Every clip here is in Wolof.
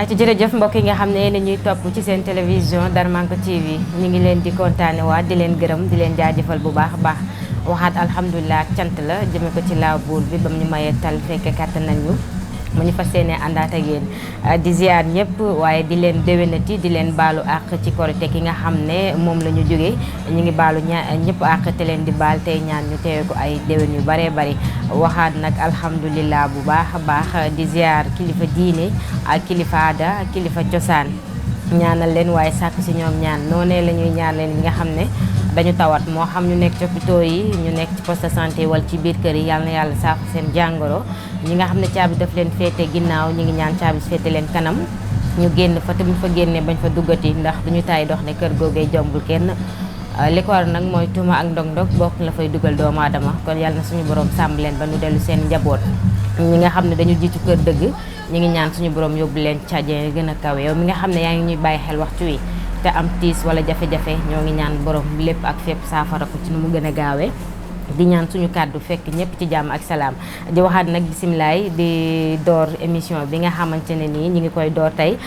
ci jërëjëf mbokk yi nga xam ne yéen ñuy topp ci seen télévision Darmanko TV ñu ngi leen di kontaane waat di leen gërëm di leen jaajëfal bu baax a baax waxaat alhamdulilah ak cant la jëme ko ci laaw buur bi ba mu ñu mayee tal fekke kàttan nañu mu ñu fas yéene àndaat ak yéen di ziar ñëpp waaye di leen déwénati di leen baalu àq ci korite ki nga xam ne moom la ñu jógee ñu ngi baalu ñëpp àq te leen di baal tey ñaan ñu teewe ko ay déwén yu baree bari waxaat nag alhamdulilah bu baax a baax di ziar kilifa diine ak kilifa aada ak kilifa cosaan ñaanal leen waaye sàkk si ñoom ñaan noonee la ñuy ñaan leen ñi nga xam ne dañu tawat moo xam ñu nekk ci hôpitaux yi ñu nekk ci poste de santé wala ci biir kër yi yàlla na yàlla saafara seen jàngoro ñi nga xam ne caabi daf leen féete ginnaaw ñi ngi ñaan caabi féete leen kanam ñu génn fa te buñ fa génnee bañ fa duggati ndax duñu taay dox ne kër googee jombul kenn li ko war nag mooy tuuma ak ndog-ndog bokk la fay dugal doomu aadama kon yàlla na suñu borom sàmm leen ba nu dellu seen njaboot ñi nga xam ne dañu jiitu kër dëgg ñi ngi ñaan suñu borom yóbbu leen cajee gën a kawe yow mi nga xam ne yaa ngi ñuy bàyyi xel waxtu wi te am tiis wala jafe-jafe ñoo ngi ñaan borom lépp ak fépp saafara ko ci nu mu gën a gaawee di ñaan suñu kàddu fekk ñëpp ci jàmm ak salaam di waxaat nag bisimilaay di door émission bi nga xamante ne nii ñu ngi koy door tey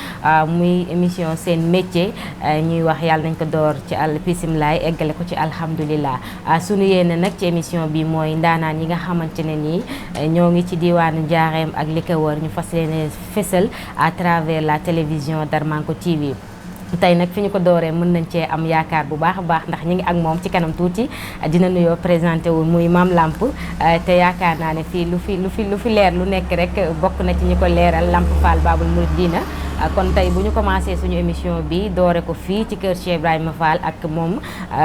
muy émission seen métier ñuy wax yàlla nañ ko door ci bisimilaay eggale ko ci alhamdulilah suñu yéene nag ci émission bi mooy ndaanaan yi nga xamante ne nii ñoo ngi ci diwaanu Njaareem ak li ko wër ñu fas yéene fésal à travers la télévision Darmanko TV tey nag fi ñu ko dooree mën nañ cee am yaakaar bu baax a baax ndax ñu ngi ak moom ci kanam tuuti dina nuyoo présenté wu muy Mame Lamp te yaakaar naa ne fii lu fi leer lu nekk rek bokk na ci ñi ko leeral Lamp Fall Babul Mouridina kon tey bu ñu commencé suñu émission bi doore ko fii ci kër Cheikh Ibrahima Fall ak moom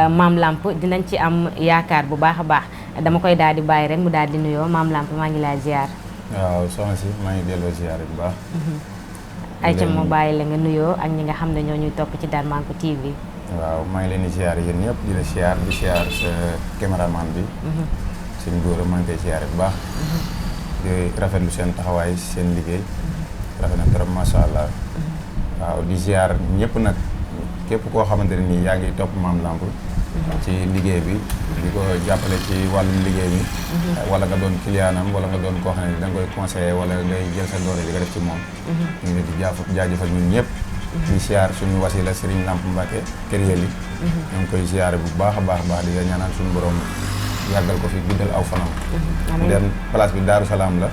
Mame Lamp dinañ ci am yaakaar bu baax a baax dama koy daal di bàyyi rek mu daal di nuyoo Mame Lamp maa ngi laa ziar. waaw soxna si maa ngi delloo ziar bu baax. ay ca mu bàyyi la nga nuyoo ak ñi nga xam ne ñoo ñuy topp ci Darmanko TV. waaw maa ngi leen di ziar yéen ñëpp di la ziar di ziar sa caméraman bi. seen góor maa ngi koy ziar bu baax. di rafetlu seen taxawaay seen liggéey. rafet na trop macha allah. waaw di ziar ñëpp nag képp koo xamante ne nii yaa ngi topp Mame Lamp ci liggéey bi di ko jàppale ci wàllum liggéey bi. wala nga doon clientam wala nga doon koo xam ne da nga koy conseiller wala ngay jël sa doole di ko def ci moom. ñu ngi leen di jaajëfal ñun ñëpp. di ziar suñu wasila Serigne Lamp Mbacke kër yéeli ñu ngi koy ziar bu baax a baax di la ñaanal suñu borom yàggal ko fi guddal aw fanam. dem place bi Daaru Salaam la.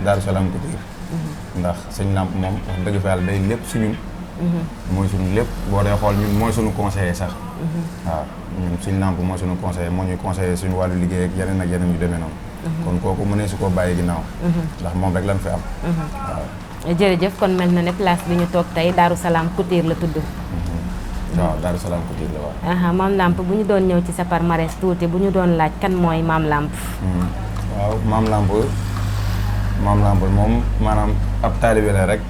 Daaru Salaam Couture. ndax sëñ Lamp moom wax dëgg fa yàlla day lépp suñu. mooy suñu lépp boo dee xool ñun mooy suñu conseiller sax. waaw ñun sëñ Lamp mooy suñu conseiller moo ñuy conseiller suñu wàllu liggéey ak yeneen yu demee noonu. kon kooku mënee su koo bàyyi ginnaaw. ndax moom rek lañ fi am. waaw. jërëjëf kon mel na ne place bi ñu toog tey Daaru Salaam Couture la tudd. waaw Daaru Salaam Couture la waaw. Mame Lamp bu ñu doon ñëw ci sa palmarès tuuti bu ñu doon laaj kan mooy Mame Lamp. waaw Mame Lamp moom maanaam ab taalibe la rek.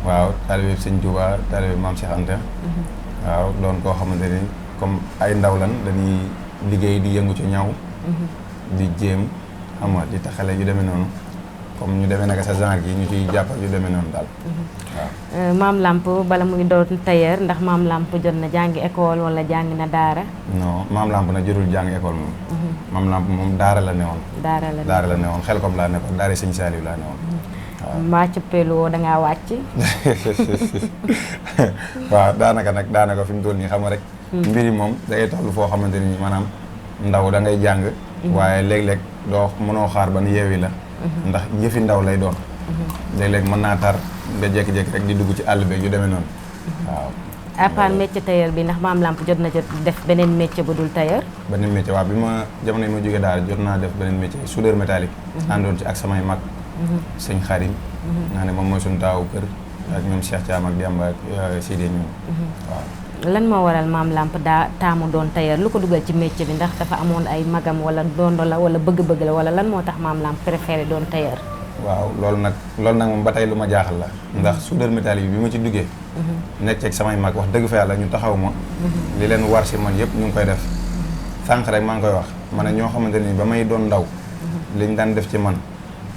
waaw taalibe Sëñ Tuubaa taalibe Maam Cheikh Anta. waaw doon koo xamante ni comme ay ndaw lan dañuy liggéey di yëngu ci ñaw. di jéem xam nga di taxale yu demee noonu comme ñu demee naka sa genre gi ñu ciy jàppal yu demee noonu daal. waaw Mame Lamp bala muy doon tailleur ndax Mame Lamp jot na jàngi école wala jàngi na daara. non Mame Lamp nag jërul jàngi école moom. Mame Lamp moom daara la newoon. daara la newoon xel comme laa nekkoon daara Sëñ Saliou laa newoon. waaw mbaa cëppeelu woo dangaa wàcc. waaw daanaka fi mu toll nii xam nga rek. mbir yi moom da ngay toll foo xamante ni maanaam ndaw da ngay jàng. waaye léeg-léeg doo mënoo xaar ba nu yeewi la. ndax yëfi ndaw lay doon. léeg-léeg mën naa tar nga jékki-jékki rek di dugg ci àll beeg yu demee noonu. waaw. à part métier tailleur bi ndax Mame Lamp jot na def beneen métier bu dul tailleur. beneen métier waaw bi ma jamono yi ma jógee daal jot naa def beneen métier soudeur métallique. àndoon ci ak samay mag. sëñ Xarim. nga ne moom mooy suñu taawu kër. ak ñoom Cheikh Thiam ak Demba ak Sidé ñoom. waaw. lan moo waral Mame Lamp daa taamu doon tailleur lu ko dugal ci métier bi ndax dafa amoon ay magam wala dondo la wala bëgg-bëgg la wala lan moo tax Mame Lamp préféré doon tailleur. waaw loolu nag moom ba tey lu ma jaaxal la. ndax soudeur métallique bi ma ci duggee. nekk ak samay mag wax dëgg fa yàlla ñu taxaw ma. li leen war si man yëpp ñu ngi koy def. sànq rek maa ngi koy wax ma ne ñoo xamante ni ba may doon ndaw. liñ daan def ci man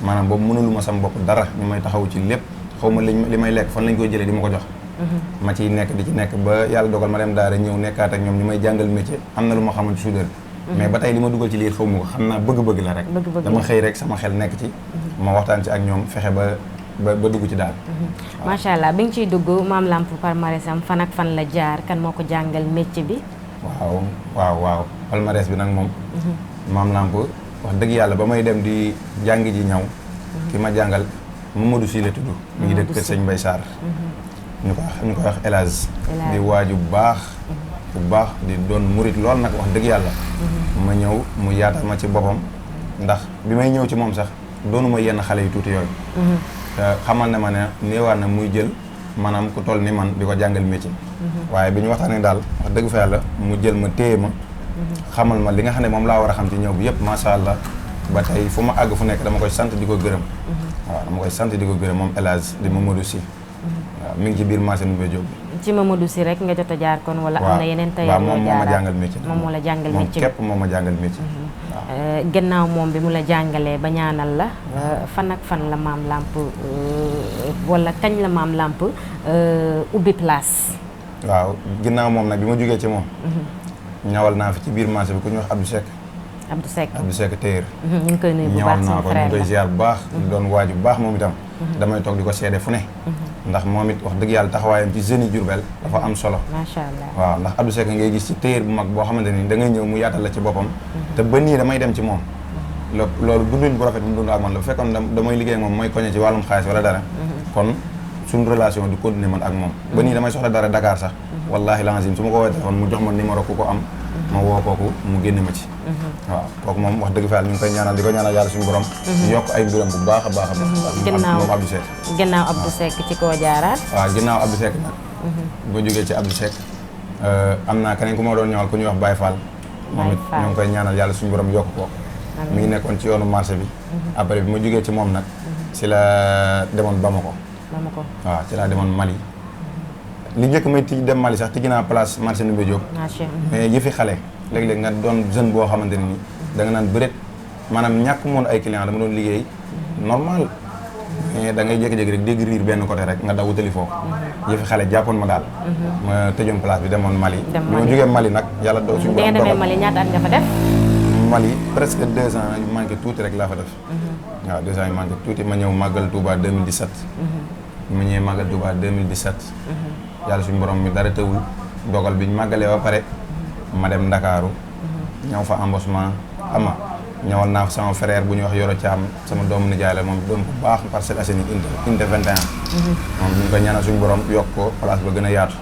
maanaam boobu mënuluma sama bopp dara ñu may taxaw ci lépp xaw ma li may lekk fan lañ koy jëlee di ma ko jox. ma ciy nekk di ci nekk ba yàlla dogal ma dem daara ñëw nekkaat ak ñoom ñu may jàngal métier am na lu ma xamul ci soudeur bi. mais ba tey li ma dugal ci liir xaw ma ko xam naa bëgg-bëgg la rek. dama xëy rek sama xel nekk ci. ma waxtaan ci ak ñoom fexe ba ba dugg ci daal. macha allah bi nga ciy dugg Mame Lamp palmarèsam fan ak fan la jaar kan moo ko jàngal métier bi. waaw palmarès bi nag moom. Mame Lamp wax dëgg yàlla ba may dem di jàngi ji ñaw. ki ma jàngal Mamadou Sy la tudd. mi ngi dëkk kër Sëñ Mbay Sarr. ñu koy wax El Hadj di waaju bu baax di doon murit lool nag wax dëgg yàlla. ma ñëw mu yaatal ma ci boppam ndax bi may ñëw ci moom sax doonuma yenn xale yu tuuti yooyu. te xamal ne ma ne néewaat na muy jël maanaam ku toll ni man di ko jàngal métier. waaye bi ñu waxtaanee daal wax dëgg fa yàlla mu jël ma téye ma. xamal ma li nga xam ne moom laa war a xam ci ñëw bi yëpp macha allah ba tey fu ma àgg fu nekk dama koy sant di ko gërëm. waaw dama koy sant di ko gërëm moom El Hadj di Mamadou Sy. waaw mi ngi ci biir marché Ndoumbé Diop bi. ci Mamadou Sy rek nga jot a jaar kon wala am na yeneen tailleur moom moo ma jàngal métier. moom moo la jàngal métier moom képp moo ma jàngal métier. gannaaw moom bi mu la jàngalee ba ñaanal la fan ak fan la Mame Lamp wala kañ la Mame Lamp ubbi place. waaw ginnaaw moom nag bi ma jógee ci moom. ñawal naa fi ci biir marché bi ku ñuy wax Abdou Seck téer ñu ngi koy nuyu bu baax ñawal naa ko ñu ngi koy ziar bu baax doon waaju bu baax moom itam damay toog di ko seede fu ne ndax moom it wax dëgg yàlla taxawaayam ci jeunes yi Diourbel dafa am solo macha allah waaw ndax Abdou Seck ngay gis ci téer bu mag boo xamante ni da ngay ñëw mu yaatal la ci boppam te ba nii damay dem ci moom loolu dundin bu rafet mu dund ak man la bu fekkoon damay liggéey ak moom mooy koñe ci wàllum xaalis wala dara kon suñu relation du continuer man ak moom ba nii damay soxla dara Dakar sax wallahi lazim su ma ko woowee téléphone mu jox ma numéro ku ko am ma woo kooku mu génne ma ci waaw kooku moom wax dëgg fa yàlla ñu ngi koy ñaanal di ko ñaanal yàlla suñu borom yokk ay mbiram bu baax a baax a baax moom Abdou Seck ginnaaw Abdou Seck ci koo jaaraat waaw ginnaaw Abdou Seck nag bu jógee ci Abdou Seck am naa keneen ku ma doon ñëwal ku ñuy wax Baye Fall moom it ñu ngi koy ñaanal yàlla suñu borom yokk ko mi ngi nekkoon ci yoonu marché bi après bi ma jógee ci moom nag ci la demoon Bamako waaw ci laa demoon Mali li njëkk may dem Mali sax tijji naa place marché Ndoumbé Diop mais yëfi xale léeg-léeg nga doon jeune boo xamante ne ni da nga naan bëreet maanaam ñàkk moon ay client dama doon liggéey normal mais da ngay jékki-jékki rek dégg riir benn côté rek nga daw wutali foofu yëfi xale jàppoon ma daal ma tëjoon place bi demoon Mali bi ma jógee Mali nag yàlla doo suñu borom dogal Mali ñaata at nga fa def Mali presque 2 ans yu manqué tuuti rek laa fa def waaw 2 ans yu manqué tuuti ma ñëw màggal Touba 2017 ma ñëwee màggal Touba 2017 yàlla suñu borom mi dara tëwul dogal biñ màggalee ba pare ma dem Ndakaaru ñëw fa embauchement ama ñëwal naa fa sama frère bu ñuy wax Yoro Thiam sama doomu nijaay la moom doom bu baax Parcelles Assainies unité 21 moom ñu ngi koy ñaanal suñu borom yokk ko place ba gën a yaatu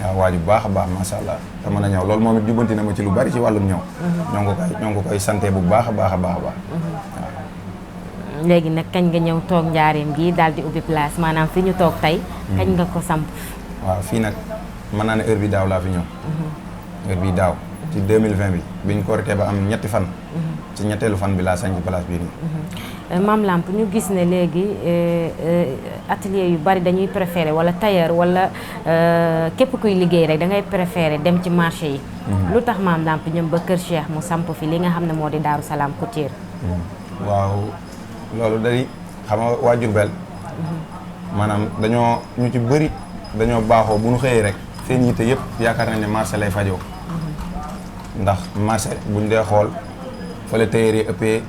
waaw waaju bu baax a baax masha Allah te mën a ñëw loolu moom it jubbanti na ma ci lu bari ci wàllum ñëw ñoo ngi ko koy santé bu baax a baax a baax a baax waaw léegi nag kañ nga ñëw toog njaareem gi daal di ubbi place maanaam fi ñu toog tey kañ nga ko samp waaw fii nag mën naa ne heure bi daaw laa fi ñëw heure bi daaw ci 2020 bi biñ ko arrêté ba am ñetti fan ci ñetteelu fan bi laa sañ ci place bii nii Mame Lamp ñu gis ne léegi atelier yu bari dañuy préféré wala tailleur wala képp kuy liggéey rek da ngay préféré dem ci marché yi lu tax Mame Lamp ñoom ba Kër Cheikh mu samp fi li nga xam ne moo di Daaru Salaam Couture waaw loolu day xam nga waa Diourbel maanaam dañoo ñu ci bëri dañoo baaxoo bu ñu xëyee rek seen yitte yëpp yaakaar nañ ne marché lay fajoo ndax marché buñ dee xool fa la tailleur yi ëppee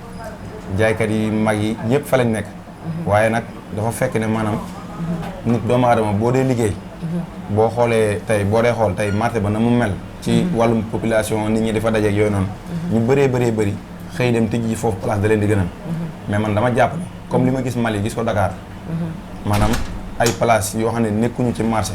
jaaykat yi mag yi ñëpp fa lañ nekk waaye nag dafa fekk ne maanaam nit doomu aadama boo dee liggéey boo xoolee tey boo dee xool tey marché ba na mu mel ci wàllum population nit ñi dafa dajeeg yooyu noonu ñu bëree bëri xëy dem tijji ji foofu place da leen di gënal mais man dama jàpp ne comme li ma gis Mali gis ko Dakar maanaam ay place yoo xam ne nekkuñu ci marché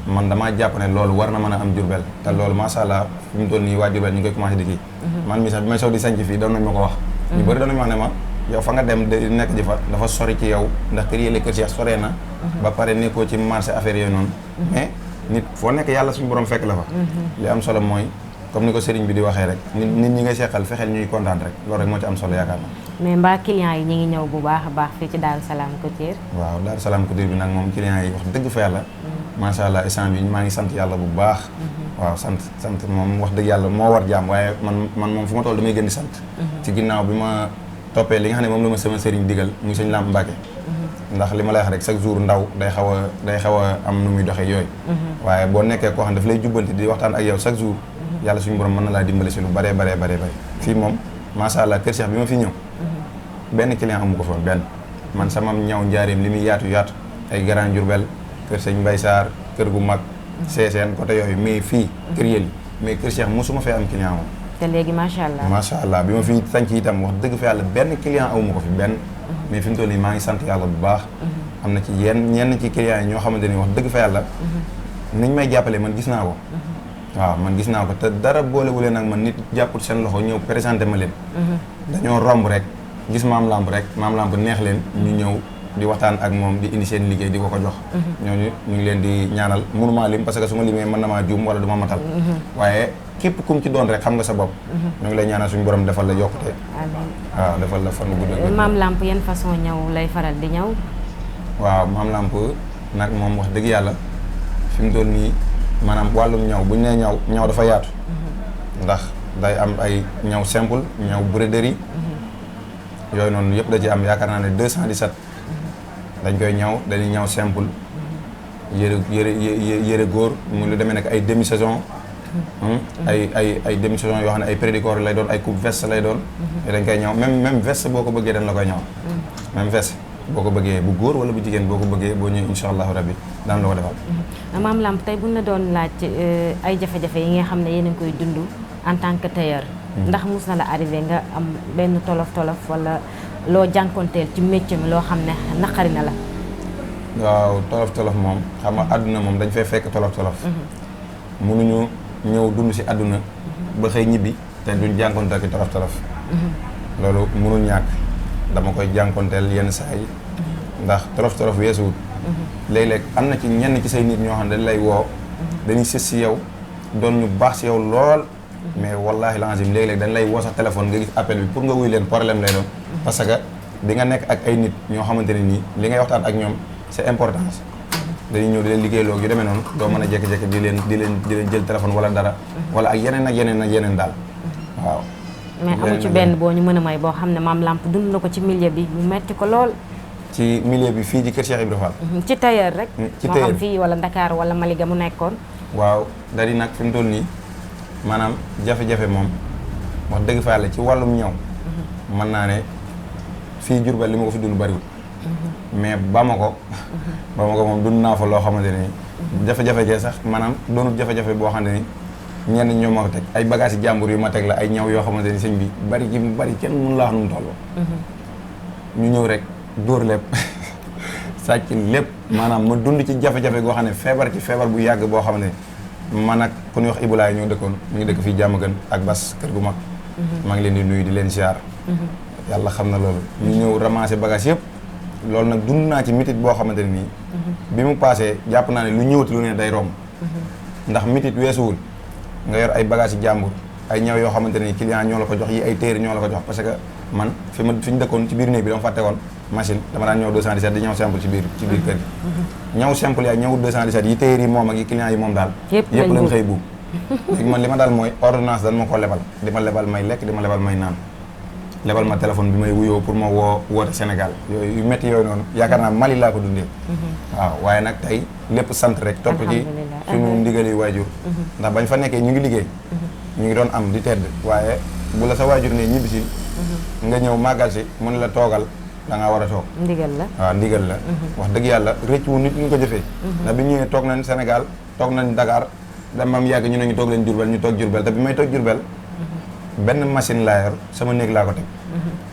man damaa jàpp ne loolu war na mën a am Diourbel te loolu macha allah fi mu toll nii waa Diourbel ñu ngi koy commencé di kii man mi sax bi may soog di sanc fii doon nañ ma ko wax ñu bëri doon nañu wax ne ma yow fa nga dem de nekk ji fa dafa sori ci yow ndax kër yële Kër Cheikh soree na ba pare nekkoo ci marché affaire yooyu noonu mais nit foo nekk yàlla suñu borom fekk la fa li am solo mooy comme ni ko sëriñ bi di waxee rek nit ñi ngay seqal fexeel ñuy kontaan rek loolu rek moo ci am solo yaakaar na mais mbaa clients yi ñu ngi ñëw bu baax a baax fii ci Daaru Salaam Couture waaw Daaru Salaam Couture bi nag moom clients yi wax dëgg fa yàlla macha allah instant bi maa ngi sant yàlla bu baax waaw sant moom wax dëgg yàlla moo war jaam waaye man moom fu ma toll damay gën di sant ci ginnaaw bi ma toppee li nga xam ne moom la ma sama sëriñ digal muy sëñ Lamp Mbacke ndax li ma lay wax rek chaque jour ndaw day xaw a am nu muy doxee yooyu waaye boo nekkee koo xam ne daf lay jubbanti di waxtaan ak yow chaque jour yàlla suñu borom mën na laa dimbali si lu bare fii moom macha allah Kër Cheikh bi ma fi ñëw benn client amu ko fa benn man sama ñaw njaareem li muy yaatu yaatu ay Grand Diourbel kër sëñ Mbay Sarr kër gu mag seeseen côté yooyu mais fii kër yëli mais kër Cheikh mosuma fee am client moom te léegi macha allah. macha allah bi ma fi sanc itam wax dëgg fa yàlla benn client awuma ko fi benn mais fi mu toll nii maa ngi sant yàlla bu baax am na ci ñenn ci clients yi ñoo xamante ni wax dëgg fa yàlla niñ may jàppale man gis naa ko waaw man gis naa ko te dara boolewu leen ak man nit jàppul seen loxo ñëw présenté ma leen dañoo romb rek gis maam lamp neex leen ñu ñëw di waxtaan ak moom di indi seen liggéey di ko jox ñooñu ñu ngi leen di ñaanal mënuma lim parce que su ma limee mën na maa juum wala du ma matal waaye képp kum ci doon rek xam nga sa bopp ñu ngi lay ñaanal suñu borom defal la yokkute waaw defal la fan gudd maam lamp yan façon ñaw lay faral di ñaw waaw maam lamp nag moom wax dëgg yàlla fi mu toll nii maanaam wàllum ñaw bu ñu nee ñaw dafa yaatu ndax day am ay ñaw simple ñaw broderie yooyu noonu yëpp da ci am yaakaar naa ne 217 dañ koy ñaw dañuy ñaw simple yëre góor mu lu demee nekk ay demi saison ay demi saison yoo xam ne ay prédicor lay doon ay coupe veste lay doon dañ koy ñaw même veste boo ko bëggee dañ la koy ñaw même veste boo ko bëggee bu góor wala bu jigéen boo ko bëggee boo ñëwee insha allahu rabbi daan la ko defal maam Lamp tey buñ la doon laaj ay jafe-jafe yi nga xam ne yéen a ngi koy dund en tant que tailleur ndax mus na la arrivé nga am benn tolof wala loo jànkonteel ci métier mi loo xam ne naqari na la waaw tolof moom xam nga àdduna moom dañ fay fekk tolof mënuñu ñëw dund si àdduna ba xëy ñibbi te duñ jànkonteel ki tolof loolu mënul ñàkk dama koy jànkonteel yenn saa yi ndax tolof weesuwut léeg-léeg am na ci ñenn ci say nit ñoo xam ne dañ lay woo dañuy sës si yow doon ñu baax si yow lool mais wallahi lazim léeg-léeg dañ lay woo sa téléphone nga gis appel bi pour nga wuy leen problème lay doon parce que di nga nekk ak ay nit ñoo xamante ne nii li ngay waxtaan ak ñoom c'est importance dañuy ñëw di leen liggéeyloo yu demee noonu doo mën a jékki-jékki di leen jël téléphone wala dara wala ak yeneen daal waaw mais amu ci benn boo ñu mën a may boo xam ne maam Lamp dund na ko ci milieu bi mu metti ko lool ci milieu bi fii ci kër Cheikh Ibra Fall ci tailleur rek ci moo xam fii wala Dakar wala Maliga mu nekkoon waaw da di nag fi mu toll nii maanaam jafe-jafe moom wax dëgg fa yàlla ci wàllum ñaw mën naa ne fii Diourbel li ma ko fi dund bariwul mais Bamako moom dund naa fa loo xamante ne jafe-jafe jee sax maanaam doonul jafe-jafe boo xamante ni ñenn ñoo ma ko teg ay bagages yi jàmbur yu ma teg la ay ñaw yoo xamante ni sëñ bi bari ci mu bari kenn mënu laa wax nu mu toll ñu ñëw rek dóor lépp sàcc lépp maanaam ma dund ci jafe-jafe goo xam ne feebar bu yàgg boo xamante ni man ak ku ñuy wax Ibulaay ñoo dëkkoon mu ngi dëkk fii Diamaguène ak Bas kër gu mag maa ngi leen di nuyu di leen ziar yàlla xam na loolu ñu ñëw ramasser bagages yëpp loolu nag dund naa ci métit boo xamante ne nii bi mu passé jàpp naa ne lu ñëwati lu ne day romb ndax métit weesuwul nga yor ay bagages yi jàmbur ay ñaw yoo xamante ne client ñoo la ko jox yi ay téere ñoo la ko jox parce que man fi ñu dëkkoon ci biir néeg bi dama fàtte woon machine dama daan ñëw 217 di ñëw simple ci biir kër gi ñëw simple yaay ñëw 217 yi téere yi moom ak yi client yi moom daal yëpp lañ xëy buub léegi man li ma daal mooy ordonnance dañ ma ko lebal di ma lebal may lekk di ma lebal may naan lebal ma téléphone bi may wuyoo pour ma woote Sénégal yooyu yu métti yooyu noonu yaakaar naa Mali laa ko dundee waaw waaye nag tey lépp sant rek topp ci suñu ndigali waajur ndax bañ fa nekkee ñu ngi liggéey ñu ngi doon am di tedd waaye bu la sa waajur ne ñibbisi nga ñëw màggal si mu ne la toogal da ngaa war a toog ndigal la waaw ndigal la wax dëgg yàlla rëcc wu nit ñu ko jëfee ndax bi ñëwee toog nañ Sénégal toog nañ Dakar dama am yàgg ñu ne ñu toog leen Diourbel ñu toog Diourbel te bi may toog Diourbel benn machine laa yor sama néeg laa ko teg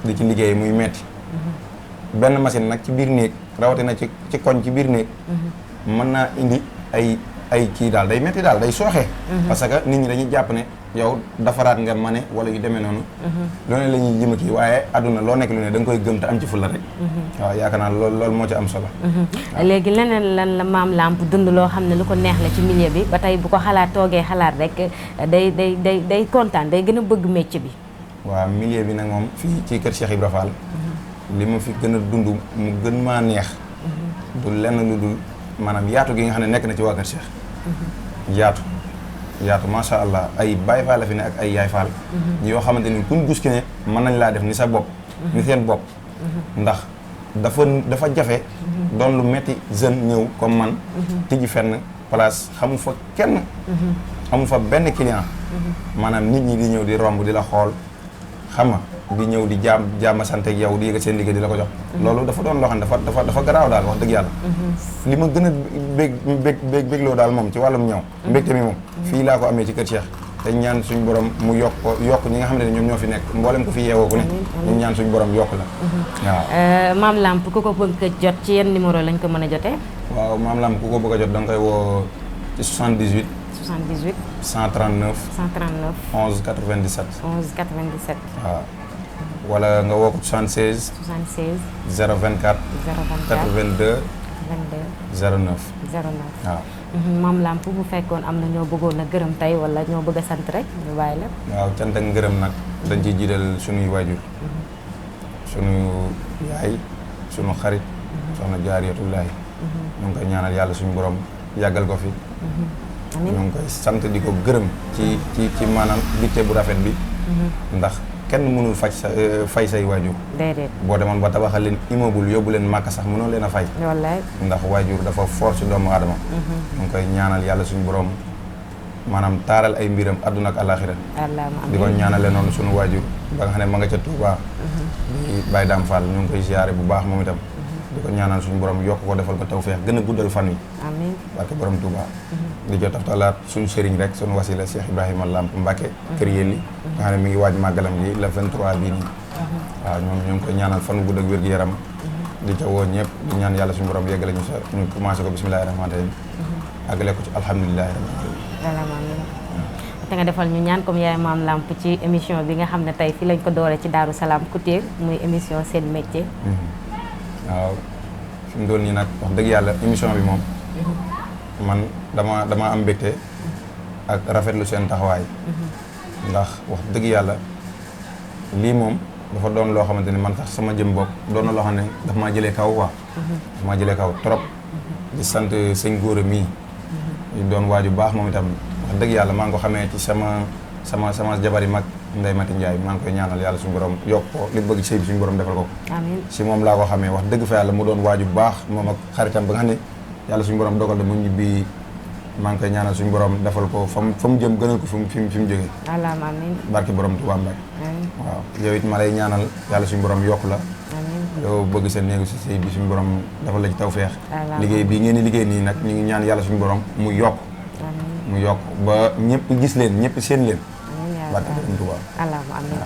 di ci liggéey muy metti benn machine nag ci biir néeg rawatina ci koñ ci biir néeg mën naa indi ay kii daal day metti daal day sooxee parce que nit ñi dañuy jàpp ne yow dafaraat nga mane wala yu demee noonu lu ne la ñuy jëma kii waaye àdduna loo nekk lu ne da nga koy gëm te am ci fulla rek waaw yaakaar naa loolu moo ci am solo léegi leneen lan la maam Lamp dund loo xam ne lu ko neex la ci milieu bi ba tey bu ko toogee xalaat rek day kontaan day gën a bëgg métier bi waaw milieu bi nag moom fii ci kër Cheikh Ibra Fall li ma fi gën a dund mu gën maa neex du lenn lu dul maanaam yaatu gi nga xam ne nekk na ci waa kër Cheikh yaatu macha allah ay baay faal la fi ne ak ay yaay faal yoo xamante ni kuñ gis ki ne mën nañ laa def ni sa bopp ni seen bopp ndax dafa jafe doon lu metti jeune ñëw comme man tijji fenn place xamu fa kenn amu fa benn client maanaam nit ñi di ñëw di romb di la xool xam nga di ñëw di jaama sant ak yow di yëg seen liggéey di la ko jox loolu dafa doon loo xam ne dafa garaaw daal wax dëgg yàlla li ma gën a bégloo daal moom ci wàllum ñëw mbégte mi moom fii laa ko amee ci kër Cheikh te ñaan suñu borom mu yokk ñi nga xam ne ñoom ñoo fi nekk mboolem ko fi yeewoo ku ne ñu ñaan suñu borom yokk la waaw Mame Lamp ku ko bëgg a jot ci yenn numéro lañ ko mën a jotee waaw Mame Lamp ku ko bëgg a jot da nga koy woo ci 78 139 11 97 waaw wala nga woo ko 76 024 82 09 waaw Mame Lamp bu fekkoon am na ñoo bëggoon a gërëm tey wala ñoo bëgg a sant rek ñu bàyyi la. waaw cant ak ngërëm nag dañ ciy jiital sunuy waajur sunu yaay sunu xarit soxna Jaariyatullaahi ñu ngi koy ñaanal yàlla suñu borom yàggal ko fi ñu ngi koy sant di ko gërëm ci maanaam ditte bu rafet bi ndax kenn mënul fay say waajur déedéet boo demoon ba tabaxal leen immeuble yóbbu leen màkk sax mënoo leen a fay wallaay ndax waajur dafa force doomu aadama ñu ngi koy ñaanal yàlla suñu borom maanaam taaral ay mbiram àdduna ak àllaaxira di ko ñaanale noonu suñu waajur ba nga xam ne ma nga ca Touba di Baye Dame Fall ñu ngi koy ziyaare bu baax moom itam di ko ñaanal suñu borom yokk ko defal ko tawfeex gën a guddal fan yi amiin barke borom Touba di jot taftalaat suñu sëriñ rek suñu wasila Cheikh Ibrahima Lamp Mbacke kër Yelli nga xam ne mi ngi waaj màggalam gi le 23 bii nii waaw ñoom ñu ngi koy ñaanal fan wu gudd ak wér-gu-yaram di ca woo ñëpp di ñaan yàlla suñu borom yeggale ñu sa ñu commencé ko bismillahi rahmaani rahim àggale ko ci alhamdulilahi rabbil alamin te nga defal ñu ñaan comme yaay Mame Lamp ci émission bi nga xam ne tey fii lañ ko dooree ci Daaru Salaam Couture muy émission seen métier waaw fi mu doon nii nag wax dëgg yàlla émission bi moom man dama am mbégte ak rafetlu seen taxawaay ndax wax dëgg yàlla lii moom dafa doon loo xamante ni man sax sama jëm bopp doon na loo xam ne daf maa jëlee kaw quoi daf maa jëlee kaw trop di sant sëñ Góora mii doon waaju baax moom itam wax dëgg yàlla maa ngi ko xamee ci sama jabari mag Ndeye Mati Ndiaye maa ngi koy ñaanal yàlla suñu borom yokk ko li bëgg sëy bi suñu borom defal ko amiin si moom laa ko xamee wax dëgg fa yàlla mu doon waaju baax moom ak xaritam ba nga xam ne yàlla suñu borom dogal na mu ñibbi maa ngi koy ñaanal suñu borom defal ko fa mu jëm gënal ko fi mu jógee allahumma amiin barke borom Tuubaa Mbàkke waaw yow it ma lay ñaanal yàlla suñu borom yokk la yow bëgg seen néegu si sëy bi suñu borom defal la ci tawfeex liggéey bii ngeen di liggéey nii nag ñu ngi ñaan yàlla suñu borom mu yokk ba ñëpp gis leen ñëpp seen leen barke borom Tuubaa allahumma amiin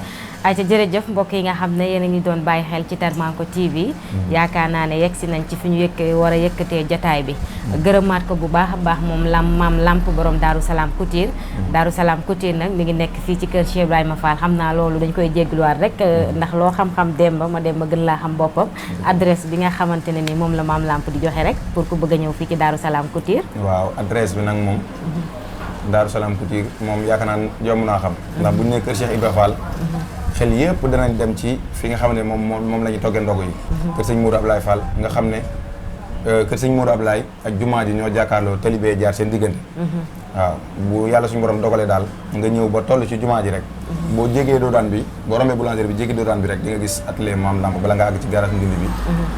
ayca jërëjëf mbokk yi nga xam ne yéen a ngi doon bàyyi xel ci Darmanko TV yaakaar naa ne yegsi nañ ci fi ñu war a yëkkatee jotaay bi gërëmaat ko bu baax a baax moom Mame Lamp borom Daaru Salaam Couture Daaru Salaam Couture nag mi ngi nekk fii ci kër Cheikh Ibrahima Fall xam naa loolu dañ koy jéggluwaat rek ndax loo xam-xam Demba ma Demba gën laa xam boppam adresse bi nga xamante ne ni moom la Mame Lamp di joxe rek pour ku bëgg a ñëw fii ci Daaru Salaam Couture waaw adresse bi nag moom Daaru Salaam Couture moom yaakaar naa yomb naa xam ndax bu ñu nee kër Cheikh Ibrahima Fall xel yëpp danañ dem ci fi nga xam ne moom la ñu toggee ndogu yi kër sëñ Mourou Ablaye Fall nga xam ne kër sëñ Mourou Ablaye ak jumaa ji ñoo jàkkaarloo talibé jaar seen diggante waaw bu yàlla suñu borom dogalee daal nga ñëw ba toll ci jumaa ji rek boo jégee doodaan bi boo rombee boulangerie bi jégee doodaan bi rek di nga gis atelier Mame Lamp bala nga àgg ci garage Ndindi bi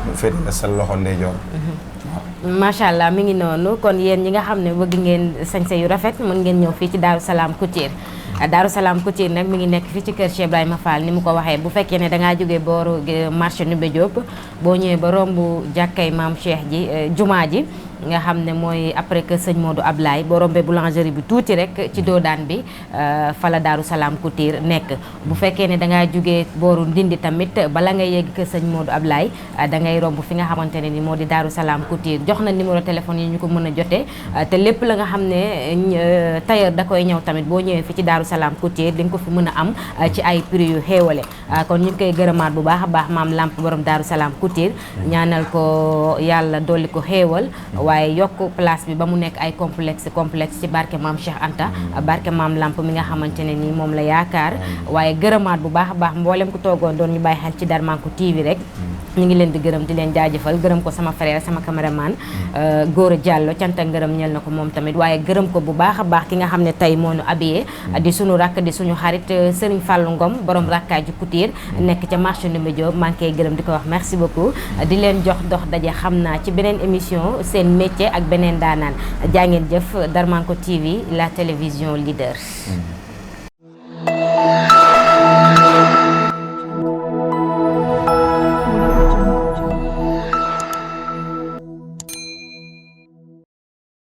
mu féete la sa loxo ndeyjoor macha allah mi ngi noonu kon yéen ñi nga xam ne bëgg ngeen sañse yu rafet mën ngeen ñëw fii ci Daaru Salaam Couture Daaru Salaam Couture nag mi ngi nekk fii ci kër Cheikh Ibrahima Fall ni mu ko waxee bu fekkee ne dangaa jógee booru marché Ndoumbé Diop boo ñëwee ba romb jàkkay maam Cheikh ji jumaa ji nga xam ne mooy après que sëñ Modou Ablaye boo rombee boulangerie bi tuuti rek ci doodaan bi fa la Daaru Salaam Couture nekk bu fekkee ne dangaa jógee booru Ndindi tamit bala ngay yegg que sëñ Modou Ablaye da ngay romb fi nga xamante ne ni moo di Daaru Salaam Couture jox na numéro téléphone yi ñu ko mën a jotee te lépp la nga xam ne tailleur da koy ñëw tamit boo ñëwee fi ci Daaru Salaam Couture di nga ko fi mën a am ci ay prix yu xéewale kon ñu ngi koy gërëmaat bu baax a baax Mame Lamp borom Daaru Salaam Couture ñaanal ko yàlla dolli ko xéewal waaye yokk place bi ba mu nekk ay complexe ci barke Mame Cheikh Anta barke Mame Lamp mi nga xamante ne nii moom la yaakaar waaye gërëmaat bu baax a baax mboolem ku toogoon doon ñu bàyyi xel ci Darmanko TV rek ñu ngi leen di gërëm di leen jaajëfal gërëm ko sama frère sama caméraman Gora Diallo cant ak ngërëm ñel na ko moom tamit waaye gërëm ko bu baax a baax ki nga xam ne tey moo ñu habillé di suñu rakk di suñu xarit Serigne Fallou Ngom borom rakkaaju Couture nekk ca marché Ndoumbé Diop maa ngi koy gërëm di ko wax merci beaucoup di leen jox dox daje xam naa ci beneen émission seen métier ak beneen daanaan jaa ngeen jëf Darmanko TV la télévision leader